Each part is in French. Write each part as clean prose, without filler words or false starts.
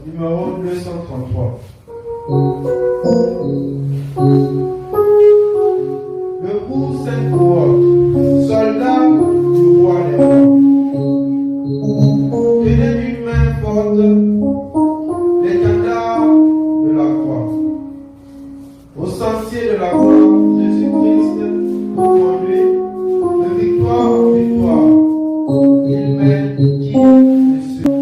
numéro 233. Le cours Sainte-Croix, soldat du roi des rois, tenait d'une main forte l'étendard de la croix. Au sentier de la croix, Jésus-Christ conduit de victoire en victoire. Il mène qui le suit.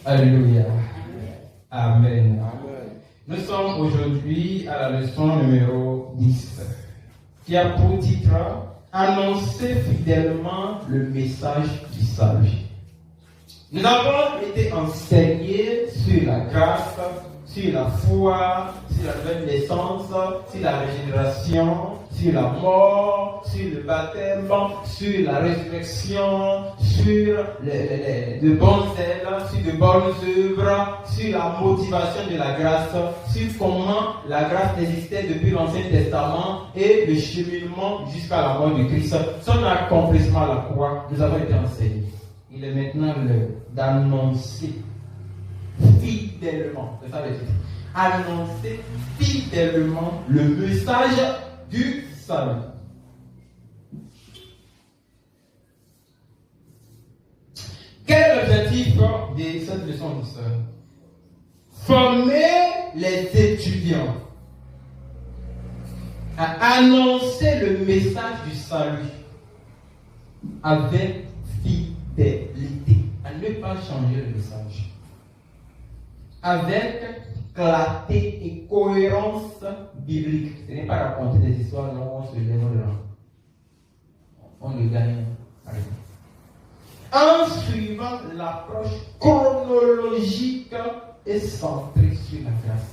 Alléluia. Amen. Nous sommes aujourd'hui à la leçon numéro 10 qui a pour titre Annoncer fidèlement le message du salut. Nous avons été enseignés sur la grâce, sur la foi, sur la nouvelle naissance, sur la régénération, sur la mort, sur le baptême, sur la résurrection, sur de bonnes ailes, sur de bonnes œuvres, sur la motivation de la grâce, sur comment la grâce existait depuis l'Ancien Testament et le cheminement jusqu'à la mort de Christ. Son accomplissement à la croix, nous avons été enseignés. Il est maintenant l'heure d'annoncer fidèlement, c'est ça le titre, annoncer fidèlement le message du salut. cette leçon douceur. Former les étudiants à annoncer le message du salut avec fidélité, à ne pas changer le message, avec clarté et cohérence biblique. Ce n'est pas raconter des histoires, non, on se lève on le gagne. En suivant l'approche chronologique et centrée sur la grâce.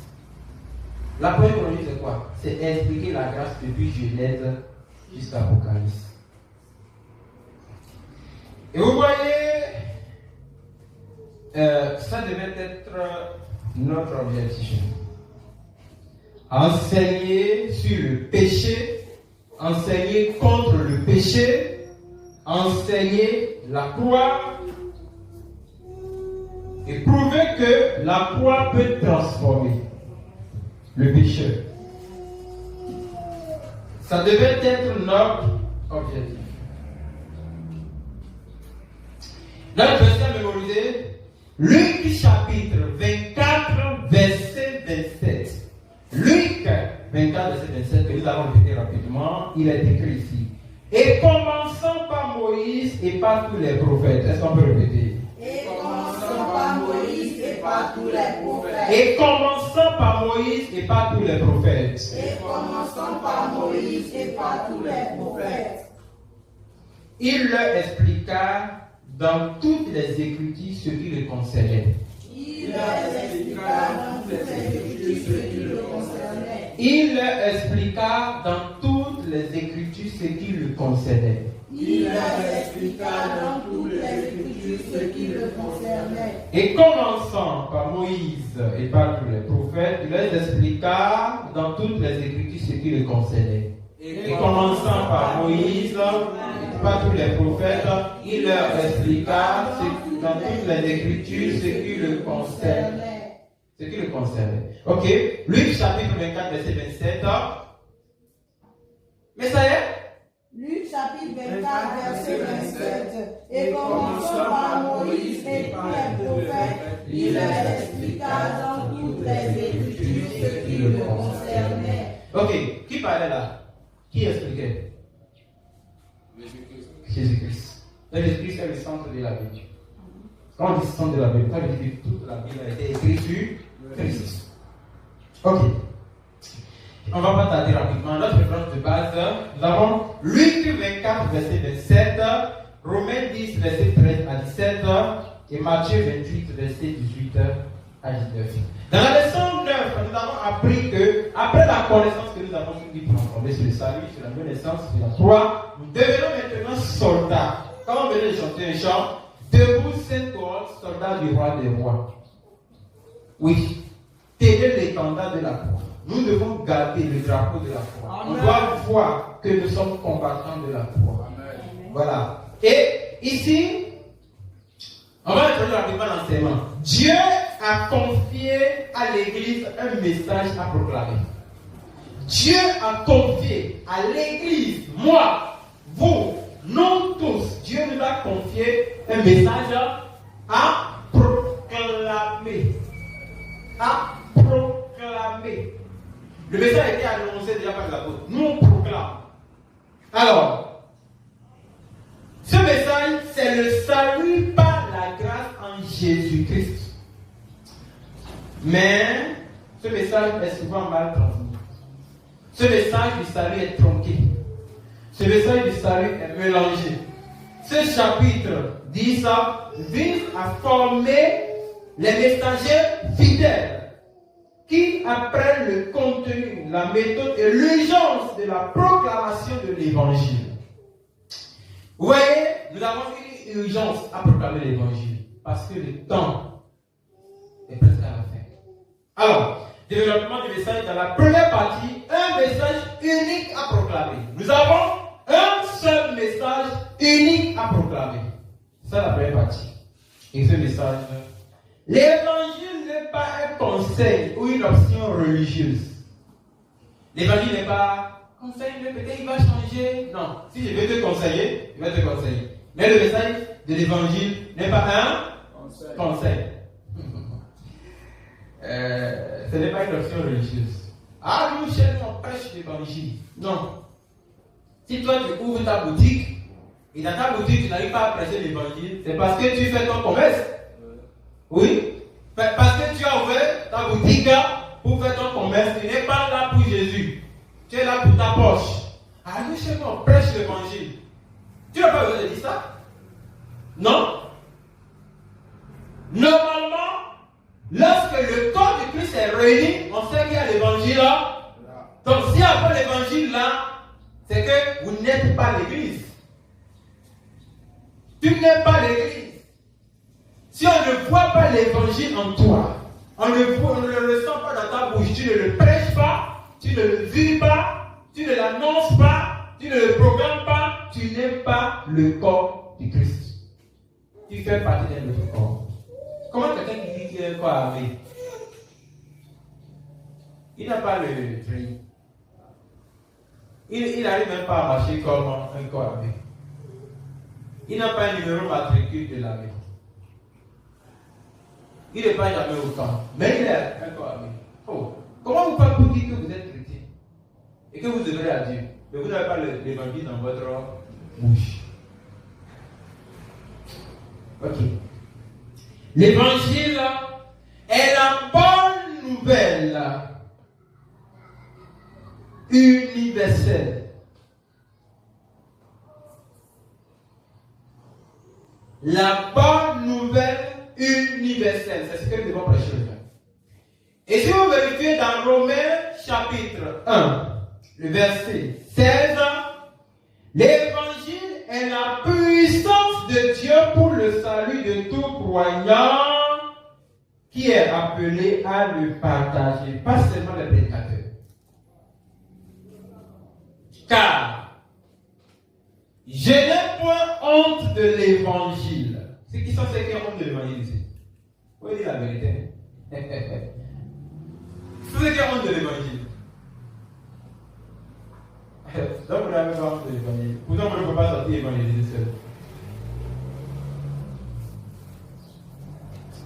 L'approche chronologique, c'est quoi? C'est expliquer la grâce depuis Genèse jusqu'à Apocalypse. Et vous voyez, ça devait être notre objectif. Enseigner sur le péché, enseigner contre le péché, enseigner la croix et prouver que la croix peut transformer le pécheur. Ça devait être notre objectif. Dans le verset à mémoriser, Luc chapitre 24, verset 27. Luc 24, verset 27, que nous allons répéter rapidement, il est écrit ici. Et commençant par Moïse et par tous les prophètes. Est-ce qu'on peut répéter? Et commençant par Moïse et par tous les prophètes. Et commençant par Moïse et par tous les prophètes. Et commençant par Moïse et par tous les prophètes. Il leur expliqua dans toutes les Écritures ce qui le concernait. Il leur expliqua dans toutes les Écritures ce qui le concernait. Il leur expliqua dans toutes les Écritures ce qui le concernait. Il leur expliqua dans toutes les Écritures ce qui le concernait. Et commençant par Moïse et par tous les prophètes, il leur expliqua dans toutes les Écritures ce qui le concernait. Et commençant par Moïse et par tous les prophètes, il leur expliqua dans toutes les Écritures ce qui le concernait. Ce qui le concernait. Ok, Luc chapitre 24, verset 27. Mais ça y est? Luc chapitre 24, verset 27. Et commençant par Moïse et par les prophètes, il leur expliqua dans toutes les Écritures ce qui le concernait. Ok, qui parlait là? Qui expliquait? Jésus-Christ. Jésus-Christ est le centre de la Bible. Quand on dit centre de la Bible, ça veut dire que toute la Bible a été écrite sur Christ. Ok. On va pas tarder rapidement. Notre référence de base, nous avons Luc 24, verset 27, Romains 10, verset 13 à 17, et Matthieu 28, verset 18 à 19. Dans la leçon 9, nous avons appris que, après la connaissance que nous avons sur le salut, sur la connaissance, sur la foi, nous devenons maintenant soldats. Quand on venait de chanter un chant, debout Saint-Paul, soldat du roi des rois. Oui, tenez l'étendard de la foi. Nous devons garder le drapeau de la foi. On doit voir que nous sommes combattants de la foi. Amen. Voilà. Et ici, on va introduire rapidement l'enseignement. Dieu a confié à l'Église un message à proclamer. Dieu a confié à l'Église, moi, vous, nous tous, Dieu nous a confié un message à proclamer. À proclamer. Le message a été annoncé déjà par l'apôtre. Nous on proclame. Alors, ce message, c'est le salut par la grâce en Jésus-Christ. Mais ce message est souvent mal transmis. Ce message du salut est tronqué. Ce message du salut est mélangé. Ce chapitre 10 vise à former les messagers fidèles qui apprennent le contenu, la méthode et l'urgence de la proclamation de l'évangile. Vous voyez, nous avons une urgence à proclamer l'évangile parce que le temps est presque à la fin. Alors, développement du message dans la première partie, un message unique à proclamer. Nous avons un seul message unique à proclamer. C'est la première partie. Et ce message, l'évangile n'est pas un conseil ou une option religieuse. L'évangile n'est pas conseille-le, peut-être il va changer. Non, si je vais te conseiller, il va te conseiller. Mais le message de l'évangile n'est pas un conseil. ce n'est pas une option religieuse. Ah, nous, chez nous, on prêche l'évangile. Non. Si toi, tu ouvres ta boutique, et dans ta boutique, tu n'arrives pas à prêcher l'évangile, c'est parce que tu fais ton commerce. Oui. Parce que tu as ouvert ta boutique pour faire ton commerce, tu n'es pas là pour Jésus. Tu es là pour ta poche. Ah, nous, chez nous, on prêche l'évangile. Tu n'as pas besoin de dire ça? Non. Normalement, lorsque le corps du Christ est réuni, on sait qu'il y a l'évangile là. Donc, s'il n'y a pas l'évangile là, c'est que vous n'êtes pas l'église. Tu n'es pas l'église. Si on ne voit pas l'évangile en toi, on ne le ressent pas dans ta bouche, tu ne le prêches pas, tu ne le vis pas, tu ne l'annonces pas, tu ne le proclames pas, tu n'es pas le corps du Christ. Tu fais partie d'un autre corps. Comment quelqu'un qui dit qu'il est un corps armé, il n'a pas le training. Il n'arrive même pas à marcher comme un corps armé. Il n'a pas un numéro matricule de l'armée. Il n'est pas jamais au camp. Mais il est un corps armé. Oh. Comment vous pouvez vous dire que vous êtes chrétien et que vous devrez à Dieu, mais vous n'avez pas l'évangile dans votre bouche? Ok. L'évangile est la bonne nouvelle universelle. La bonne nouvelle universelle. C'est ce que nous devons prêcher aujourd'hui. Et si vous vérifiez dans Romains chapitre 1, le verset 16, l'évangile est la puissance de Dieu pour le salut de tout croyant qui est appelé à le partager, pas seulement les prédicateurs. Car je n'ai point honte de l'évangile. C'est qui sont ceux qui ont honte de l'évangile ici? Vous pouvez dire la vérité. Ceux qui ont honte de l'évangile. Donc vous n'avez pas honte de l'évangile. Pourtant, vous ne pouvez pas sortir évangéliser seul.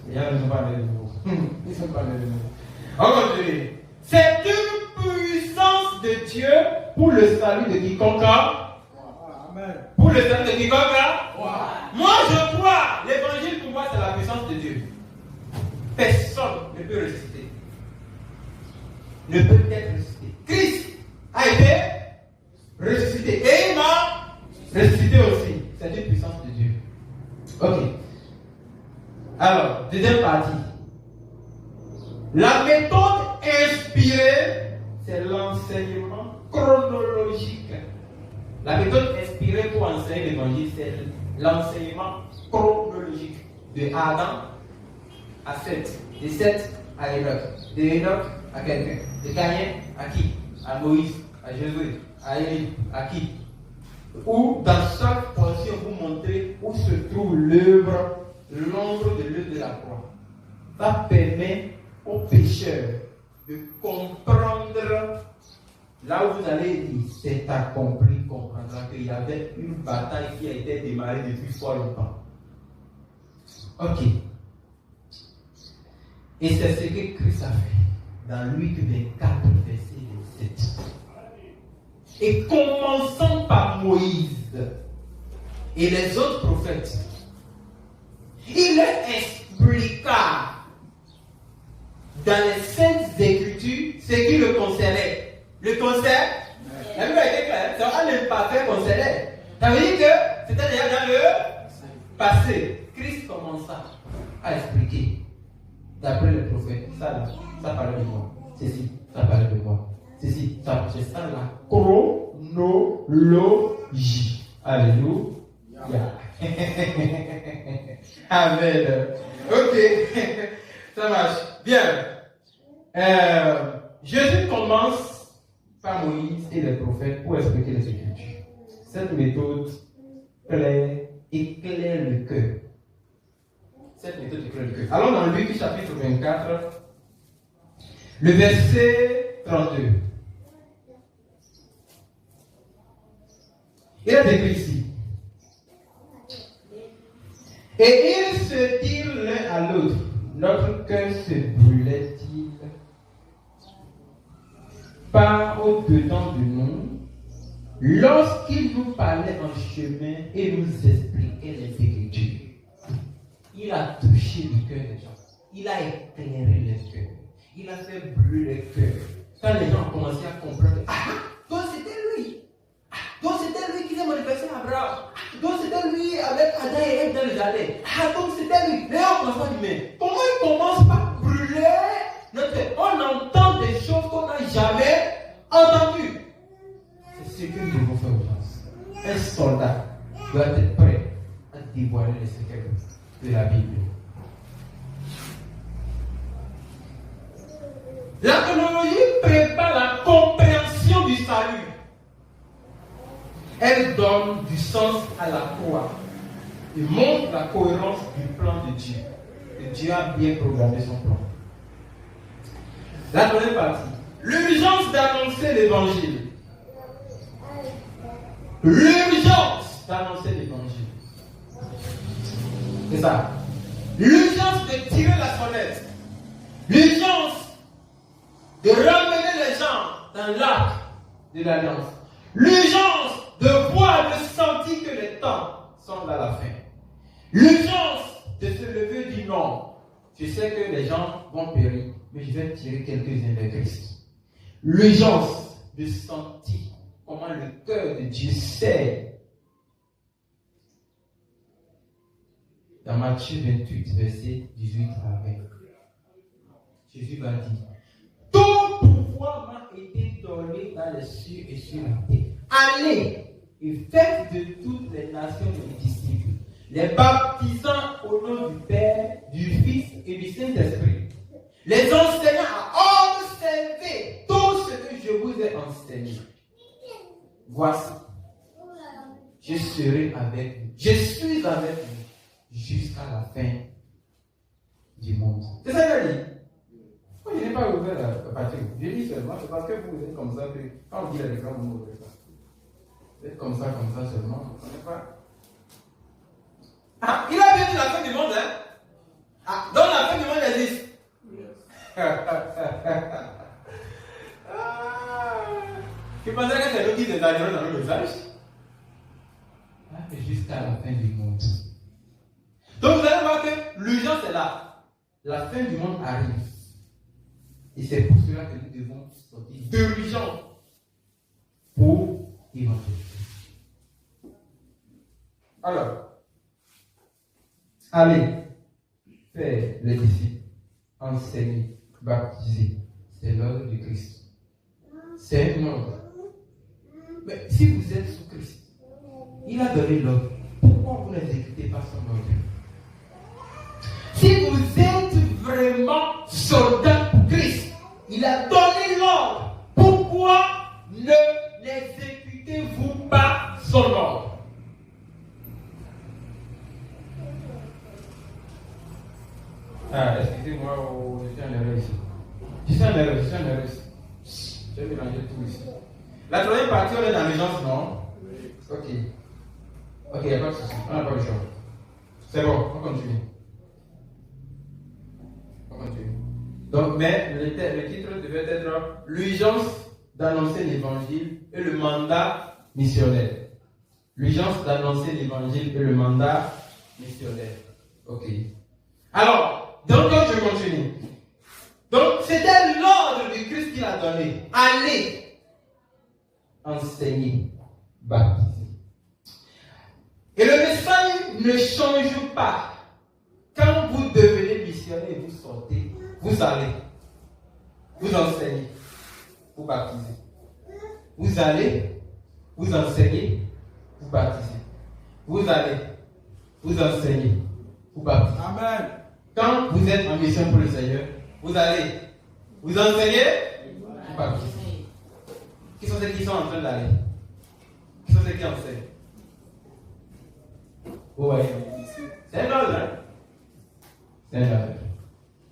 Les gens ne sont pas allés de nouveau. Ils ne sont pas allés de nouveau. On continue. C'est une puissance de Dieu pour le salut de quiconque. Amen. Pour le salut de quiconque. Moi je crois. L'évangile pour moi c'est la puissance de Dieu. Personne ne peut ressusciter. Ne peut être ressuscité. Christ a été ressuscité. Et il m'a ressuscité aussi. C'est une puissance de Dieu. Ok. Alors, deuxième partie. La méthode inspirée, c'est l'enseignement chronologique. La méthode inspirée pour enseigner l'évangile, c'est l'enseignement chronologique. De Adam à Seth, de Seth à Enoch, de Enoch à quelqu'un, de Caïn à qui? À Moïse, à Jésus, à Élie, à qui? Ou dans chaque portion, vous montrez où se trouve l'ombre de l'œuvre de la croix. Ça permet aux pécheurs de comprendre là où vous allez dire c'est accompli, comprendra qu'il y avait une bataille qui a été démarrée depuis fort longtemps. Ok. Et c'est ce que Christ a fait dans Luc 24, verset 7. Et commençant par Moïse et les autres prophètes, il leur expliqua dans les Saintes Écritures ce qui le concernait. Le concerne, la Bible a été claire, c'est un imparfait concernait. Ça veut dire que c'était déjà dans le passé. Christ commença à expliquer, d'après les prophètes, ça parlait de moi. Ceci, ça parlait de moi. Ceci, ça, c'est ça la chronologie. Alléluia. Amen. Ok. Ça marche. Bien. Jésus commence par Moïse et les prophètes pour expliquer les Écritures. Cette méthode éclaire le cœur. Cette méthode éclaire le cœur. Allons dans Luc chapitre 24, le verset 32. Il est écrit ici. Et ils se dirent l'un à l'autre, notre cœur se brûlait-il pas au-dedans de nous lorsqu'il nous parlait en chemin et nous expliquait les Écritures? Il a touché le cœur des gens. Il a éclairé les cœurs. Il a fait brûler les cœurs. Quand les gens ont commencé à comprendre, donc c'était lui. Donc c'était lui qui s'est manifesté à Abraham. Donc c'était lui avec Adam et Ève dans le jardin. Donc c'était lui. Les gens commencent à dire, mais comment il commence par brûler notre cœur? On entend des choses qu'on n'a jamais entendues. C'est ce que nous devons faire aujourd'hui. Un soldat doit être prêt à dévoiler les secrets de la Bible. La chronologie prépare la compréhension du salut. Elle donne du sens à la croix et montre la cohérence du plan de Dieu. Et Dieu a bien programmé son plan. La troisième partie. L'urgence d'annoncer l'évangile. L'urgence d'annoncer l'évangile. C'est ça. L'urgence de tirer la sonnette. L'urgence de ramener les gens dans l'arc de l'alliance. L'urgence de voir, de sentir que les temps sont à la fin. L'urgence de se lever du non. Je sais que les gens vont périr, mais je vais tirer quelques-uns de Christ. L'urgence de sentir comment le cœur de Dieu sait. Dans Matthieu 28, verset 18 à 20, Jésus va dire: tout pouvoir m'a été donné dans les cieux et sur la terre. Allez et faites de toutes les nations des disciples, les baptisant au nom du Père, du Fils et du Saint-Esprit, les enseignant à observer tout ce que je vous ai enseigné. Voici, je serai avec vous. Je suis avec vous jusqu'à la fin du monde. C'est ça qu'il a dit. Moi, je n'ai pas ouvert la partie. Je dis seulement, c'est parce que vous êtes comme ça que quand on dit les grands, vous n'ouvrez pas. Vous êtes comme ça seulement, vous ne comprenez pas. Il a bien dit la fin du monde, hein? Donc la fin du monde existe. Tu pensais que c'est nous qui exagérons dans nos messages? Jusqu'à la fin du monde. Donc vous allez voir que l'urgence est là. La fin du monde arrive. Et c'est pour cela que nous devons sortir d'urgence pour évangéliser. Alors, allez faire les disciples, enseigner, baptiser. C'est l'ordre du Christ. C'est un ordre. Mais si vous êtes sous Christ, il a donné l'ordre. Pourquoi vous n'exécutez pas son ordre? Si vous êtes vraiment soldat pour Christ, il a donné l'ordre. Pourquoi ne n'exécutez-vous pas son ordre? Excusez-moi, je suis en erreur ici. Je suis en erreur ici. J'ai mélangé tout ici. La troisième partie, on est dans l'urgence, non? Ok. Ok, il n'y a pas de souci. On n'a pas le choix. C'est bon, on continue. Donc, mais le titre devait être l'urgence d'annoncer l'évangile et le mandat missionnaire. L'urgence d'annoncer l'évangile et le mandat missionnaire. Ok. Alors, donc je continue. Donc, c'était l'ordre du Christ qu'il a donné. Allez enseigner, baptiser. Et le message ne change pas. Quand vous devenez missionnaire et vous sortez, vous allez, vous enseignez, vous baptisez. Vous allez, vous enseignez, vous baptisez. Vous allez, vous enseignez, vous baptisez. Amen. Quand vous êtes en mission pour le Seigneur, vous allez, vous enseignez, vous baptisez. Qui sont ceux qui sont en train d'aller? Qui sont ceux qui enseignent? Vous voyez? C'est un ordre, hein? C'est un ordre.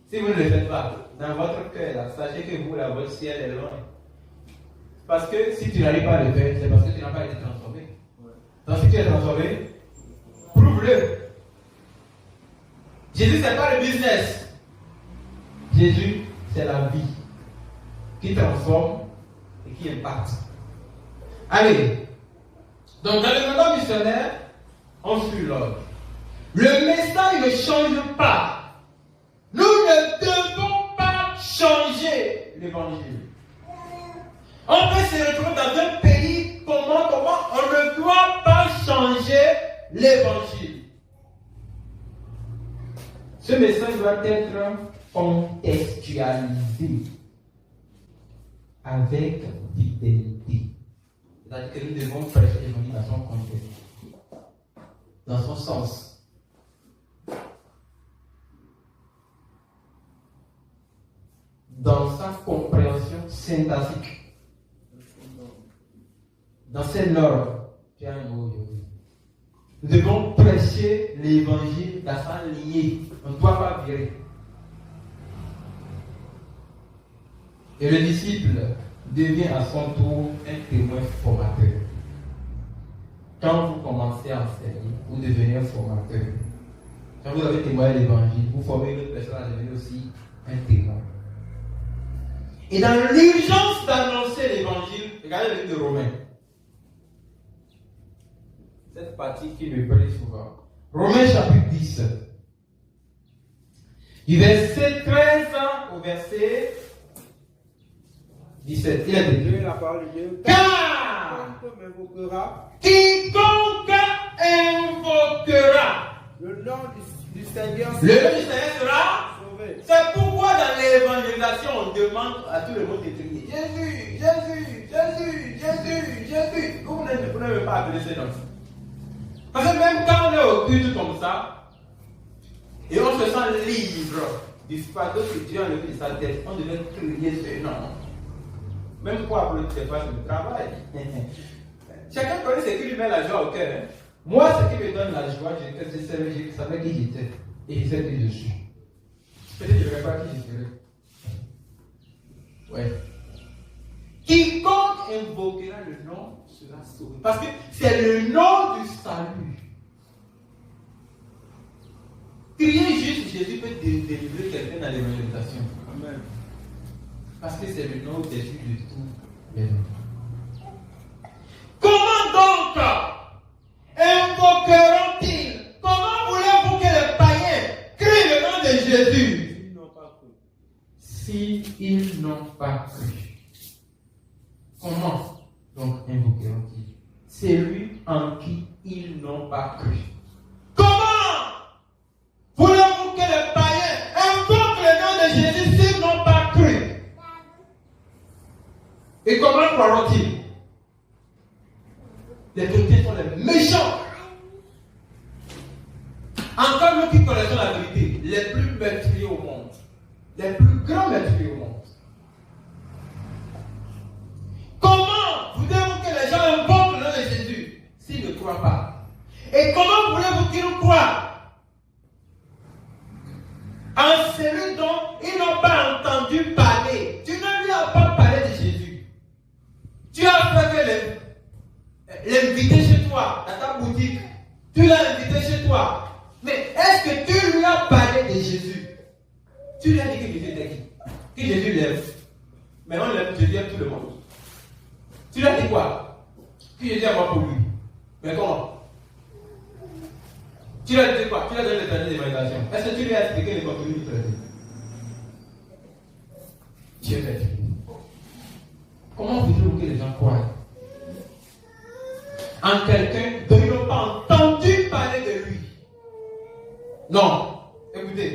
Si vous ne le faites pas, dans votre cœur, là, sachez que vous, là, votre ciel est loin. Parce que si tu n'arrives pas à le faire, c'est parce que tu n'as pas été transformé. Donc si tu es transformé, prouve-le. Jésus, c'est pas le business. Jésus, c'est la vie qui transforme et qui impacte. Allez, donc dans le mandat missionnaire, on suit l'ordre. Le message ne change pas. Nous ne devons pas changer l'évangile. On peut se retrouver dans un pays, comment, on ne doit pas changer l'évangile. Ce message doit être contextualisé avec fidélité. C'est-à-dire que nous devons prêcher l'évangile dans son contexte, dans son sens. Dans sa compréhension syntaxique. Dans ses normes. Nous devons prêcher l'évangile dans sa lignée. On ne doit pas virer. Et le disciple devient à son tour un témoin formateur. Quand vous commencez à enseigner, vous devenez un formateur. Quand vous avez témoigné l'évangile, vous formez une autre personne à devenir aussi un témoin. Et dans l'urgence d'annoncer l'évangile, regardez le livre de Romains. Cette partie qui me plaît souvent. Romains chapitre 10. Du verset 13 au verset 17. Il a dit la parole de Dieu. Car quiconque invoquera le nom du Seigneur sera sauvé. C'est pourquoi dans l'évangélisation, on demande à tout le monde de crier Jésus, Jésus, Jésus, Jésus, Jésus. Vous n'avez pas appelé ce nom. Parce que même quand on est au culte comme ça, et on se sent libre du fardeau que Dieu a enlevé de sa tête, on devait crier ce nom. Même pour appeler tes fois sur le travail. Chacun connaît ce qui lui met la joie au cœur. Hein? Moi, ce qui me donne la joie, je savais qui j'étais. Et je sais qui je suis. Peut-être que je ne savais pas qui je serais. Ouais. Quiconque invoquera le nom sera sauvé. Parce que c'est le nom du salut. Crier juste Jésus peut délivrer quelqu'un dans l'évangélisation. Amen. Parce que c'est le nom Jésus de tout les noms. Comment donc invoqueront-ils? Comment voulez-vous que les païens crient le nom de Jésus? S'ils n'ont pas cru. S'ils n'ont pas cru. Comment donc invoqueront-ils? Celui en qui ils n'ont pas cru. Comment voulez-vous que les païens invoquent le nom de Jésus s'ils n'ont pas cru? Et comment croiront-ils? Les chrétiens sont les méchants. Encore nous qui connaissons la vérité, les plus meurtriers au monde, les plus grands meurtriers au monde. Comment voulez-vous que les gens invoquent le nom de Jésus s'ils ne croient pas? Et comment voulez-vous qu'ils croient en celui dont ils n'ont pas entendu parler? Tu ne lui as pas parlé de Jésus. Tu as fait l'inviter chez toi, dans ta boutique. Tu l'as invité chez toi. Mais est-ce que tu lui as parlé de Jésus? Tu lui as dit que Jésus était qui? Que Jésus l'aime. Maintenant, Jésus aime tout le monde. Tu lui as dit quoi? Que Jésus est mort pour lui. Mais comment? Tu lui as dit quoi? Tu lui as donné l'éternité d'évaluation. Est-ce que tu lui as expliqué les contenus du traité? Dieu fait. Comment voulez-vous que les gens croient en quelqu'un dont ils n'ont pas entendu parler de lui? Non. Écoutez.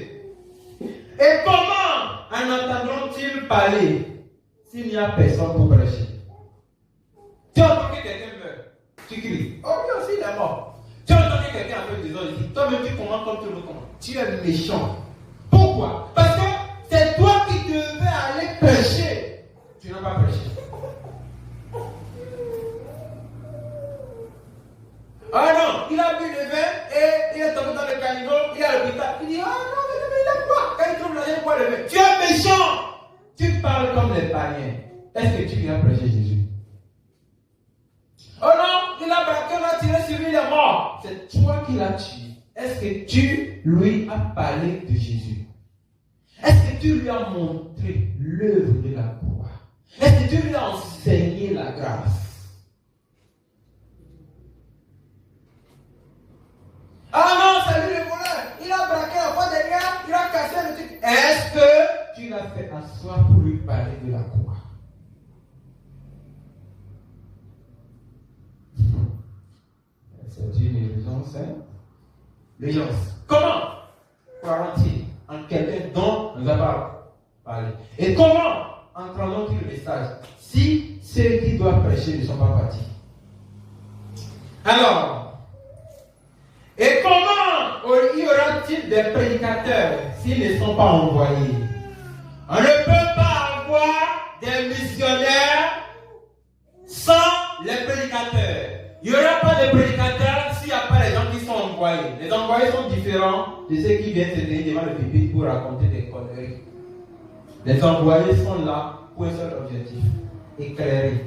Et comment en entendront-ils parler s'il n'y a personne pour prêcher? Tu entends que quelqu'un meurt, tu cries. Oh oui aussi il est mort. Tu entends que quelqu'un a fait des ordres ici. Toi-même tu commandes comme tout le monde. Tu es méchant. Pourquoi? Parce que c'est toi qui devais aller prêcher. Tu n'as pas prêché. Ah non, il a bu le vin et il est tombé dans le caniveau, il a l'hôpital. Il dit, ah non, mais il a quoi? Quand il trouve l'argent, il boit le vin. Tu es méchant. Tu parles comme les païens. Est-ce que tu lui as prêché Jésus? Oh non, il a braqué, on a tiré sur lui, il est mort. C'est toi qui l'as tué. Est-ce que tu lui as parlé de Jésus? Est-ce que tu lui as montré l'œuvre de la croix? Est-ce que tu lui as enseigné la grâce? Ah non, c'est lui le voleur. Il a braqué la fois derrière, il a cassé le truc. Est-ce que tu l'as fait asseoir pour lui parler de la croix? C'est une illusion sainte. L'urgence. Comment croiront-ils en quelqu'un dont nous avons parlé? Et comment entendront-ils le message si ceux qui doivent prêcher ne sont pas partis? Alors, et comment y aura-t-il des prédicateurs s'ils ne sont pas envoyés? On ne peut pas avoir des missionnaires sans les prédicateurs. Il n'y aura pas de prédicateurs s'il n'y a pas les gens qui sont envoyés. Les envoyés sont différents de ceux qui viennent se tenir devant le pupitre pour raconter des conneries. Les envoyés sont là pour un seul objectif, éclairer.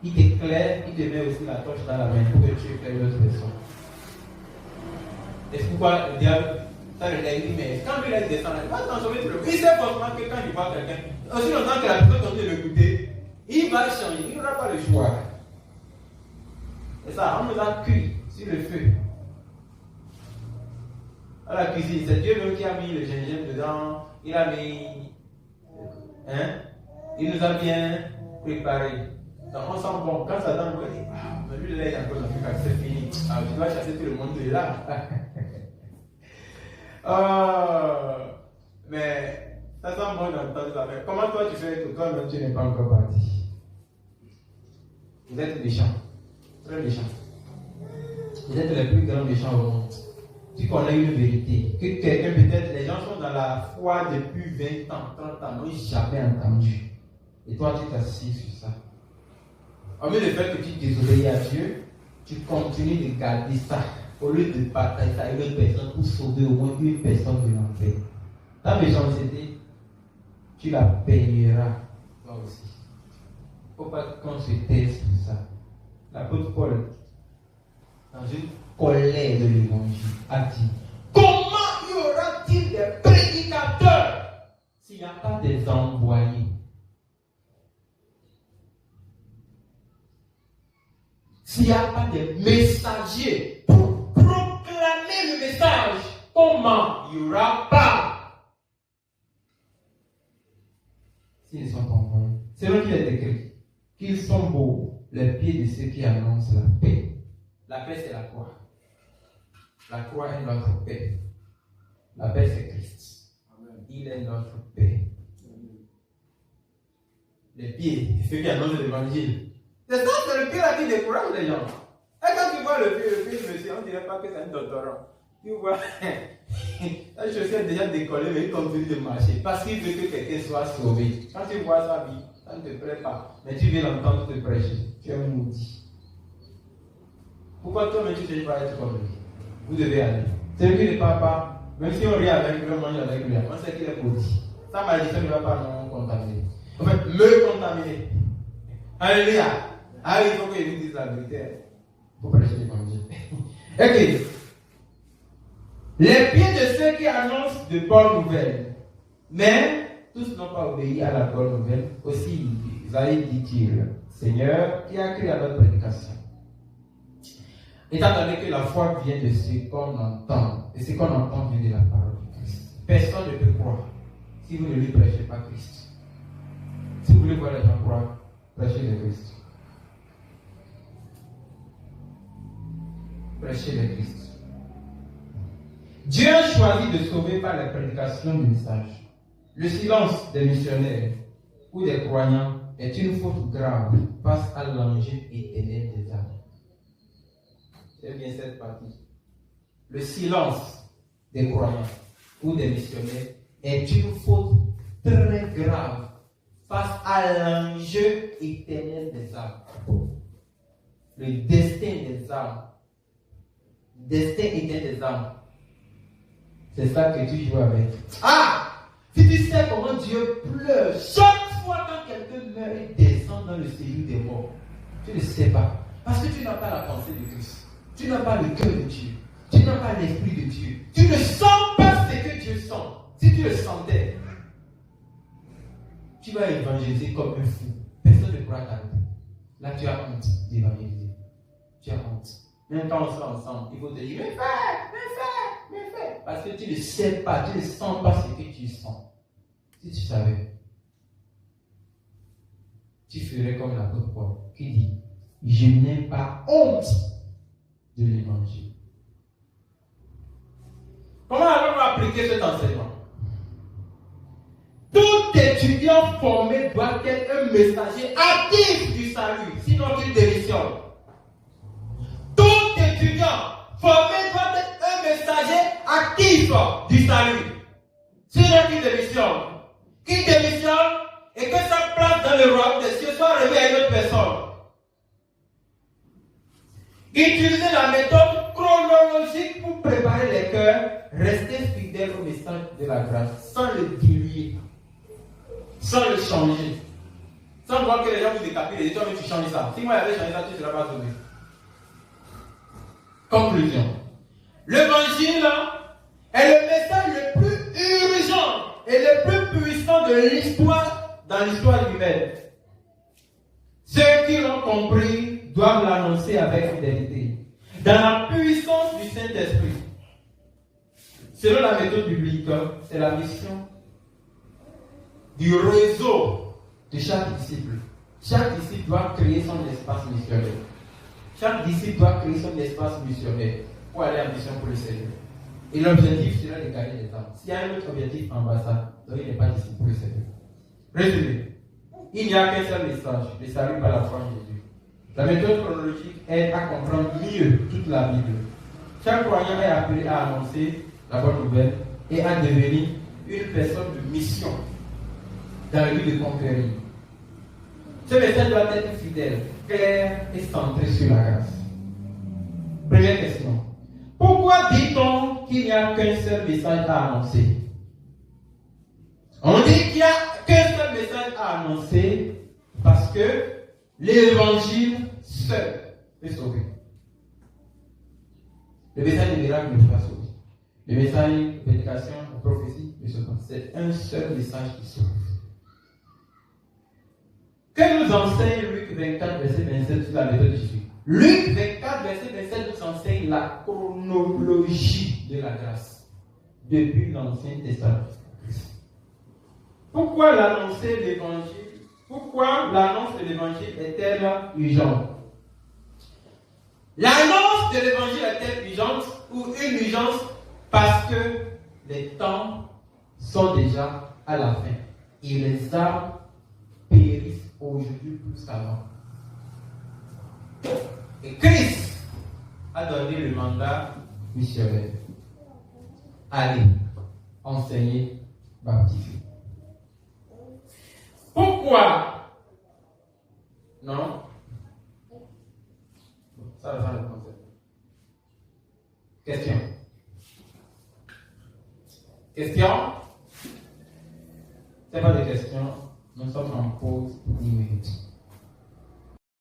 Il t'éclaire, il te met aussi la torche dans la main pour que tu éclaires l'autre personne. Et c'est pourquoi le diable, ça le dit, mais quand il descend, il va transformer tout le monde. Il sait forcément que quand il voit quelqu'un, aussi longtemps que la personne continue de l'écouter, il va changer, il n'aura pas le choix. Et ça, on nous a cuit sur le feu. À la cuisine, c'est Dieu même qui a mis le gingembre dedans, il a mis. Il nous a bien préparé. Donc on sent bon, quand ça donne, on dit, mais lui là il est encore dans le cas, c'est fini. Ah, tu dois chasser tout le monde de là. Mais ça sent bon d'entendre ça. Mais comment toi tu fais que toi-même tu n'es pas encore parti? Vous êtes méchants, très méchants. Vous êtes les plus grands méchants au monde. Tu connais une vérité que quelqu'un, peut-être, les gens sont dans la foi depuis 20 ans, 30 ans, n'ont jamais entendu. Et toi, tu t'assieds sur ça. Au lieu de faire que tu désobéis à Dieu, tu continues de garder ça. Au lieu de partager ça avec une personne pour sauver au moins une personne de l'enfer. Ta méchanceté, tu la payeras toi aussi. Il ne faut pas qu'on se taise sur ça. L'apôtre Paul, dans une colère de l'évangile, a dit: comment y aura-t-il des prédicateurs s'il n'y a pas des envoyés? S'il n'y a pas de messagers pour proclamer le message, comment il n'y aura pas? S'ils ne sont pas envoyés. C'est là qu'il est écrit qu'ils sont beaux, les pieds de ceux qui annoncent la paix. La paix, c'est la croix. La croix est notre paix. La paix, c'est Christ. Amen. Il est notre paix. Les pieds, ceux qui annoncent l'évangile. C'est ça, c'est le pied là qui décourage les gens. Et quand tu vois le pied, monsieur, on ne dirait pas que c'est un doctorat. Tu vois, la chaussure est déjà décollée, mais il continue de marcher. Parce qu'il veut que quelqu'un soit sauvé. Quand tu vois sa vie, ça ne te plaît pas. Mais tu veux l'entendre te prêcher. Tu es un maudit. Pourquoi toi-même tu ne sais pas être comme lui? Vous devez aller. Celui qui ne parle pas, même si on rit avec lui, on mange avec lui, on sait qu'il est maudit. Sa malédiction ne va pas nous contaminer. En fait, me contaminer. Alléluia. Ah, il faut qu'il nous dise la vérité. Il faut prêcher l'évangile. Ok. Les pieds de ceux qui annoncent de bonnes nouvelles. Mais tous n'ont pas obéi à la bonne nouvelle. Aussi, Isaïe dit-il: Seigneur, qui a créé à notre prédication? Étant donné que la foi vient de ce qu'on entend, et ce qu'on entend vient de la parole de Christ. Personne ne peut croire si vous ne lui prêchez pas Christ. Si vous voulez voir les gens croire, prêchez le Christ. Prêchez le Christ. Dieu a choisi de sauver par la prédication du message. Le silence des missionnaires ou des croyants est une faute grave face à l'enjeu éternel des âmes. C'est bien cette partie. Le silence des croyants ou des missionnaires est une faute très grave face à l'enjeu éternel des âmes. Le destin des âmes. Destin éternel des âmes. C'est ça que tu joues avec. Ah! Si tu sais comment Dieu pleure chaque fois quand quelqu'un meurt et descend dans le séjour des morts, tu ne sais pas. Parce que tu n'as pas la pensée de Christ. Tu n'as pas le cœur de Dieu. Tu n'as pas l'esprit de Dieu. Tu ne sens pas ce que Dieu sent. Si tu le sentais, tu vas évangéliser comme un fou. Personne ne pourra t'arrêter. Là, tu as honte d'évangéliser. Tu as honte. Même quand on sera ensemble, il faut te dire, mais fais. Parce que tu ne sais pas, tu ne sens pas ce que tu sens. Si tu savais, tu ferais comme l'apôtre Paul qui dit, je n'ai pas honte de l'évangile. Comment allons-nous appliquer cet enseignement? Tout étudiant formé doit être un messager actif du salut, sinon tu démissionnes. Tout étudiant formé doit être un messager actif du salut, sinon tu démissionnes. Qui démissionne et que sa place dans le royaume des cieux soit remise à une autre personne. Utilisez la méthode chronologique pour préparer les cœurs. Restez fidèles au message de la grâce, sans le diluer, sans le changer. Sans voir que les gens vous décapitent, les gens tu changes ça. Si moi j'avais changé ça, tu ne seras pas sauvé. Conclusion. L'évangile est le message le plus urgent et le plus puissant de l'histoire, dans l'histoire humaine. Ceux qui l'ont compris doivent l'annoncer avec fidélité. Dans la puissance du Saint-Esprit. Selon la méthode biblique, c'est la mission du réseau de chaque disciple. Chaque disciple doit créer son espace missionnaire. Chaque disciple doit créer son espace missionnaire pour aller en mission pour le Seigneur. Et l'objectif sera de gagner des âmes. S'il y a un autre objectif en bas, ça, donc il n'est pas disciple pour le Seigneur. Résumé. Il n'y a qu'un seul message, le salut par la foi en Jésus. La méthode chronologique aide à comprendre mieux toute la Bible. Chaque croyant est appelé à annoncer la bonne nouvelle et à devenir une personne de mission dans le but de conquérir. Ce message doit être fidèle, clair et centré sur la grâce. Première question. Pourquoi dit-on qu'il n'y a qu'un seul message à annoncer? On dit qu'il n'y a qu'un seul message à annoncer parce que l'évangile seul peut sauver. Le message de miracle ne peut pas sauver. Le message de prédication, de prophétie ne sauve pas. C'est un seul message qui sauve. Que nous enseigne Luc 24, verset 27 sur la méthode de Jésus? Luc 24, verset 27 nous enseigne la chronologie de la grâce depuis l'Ancien Testament. Pourquoi l'annonce de l'évangile est-elle urgente? L'annonce de l'évangile est-elle urgente ou une urgence parce que les temps sont déjà à la fin et les âmes périssent aujourd'hui plus qu'avant. Et Christ a donné le mandat missionnaire. Allez, enseigner, baptiser. Pourquoi? Non? Ça va faire le concept. Question. Question? C'est pas des questions. Nous sommes en pause pour 10 minutes.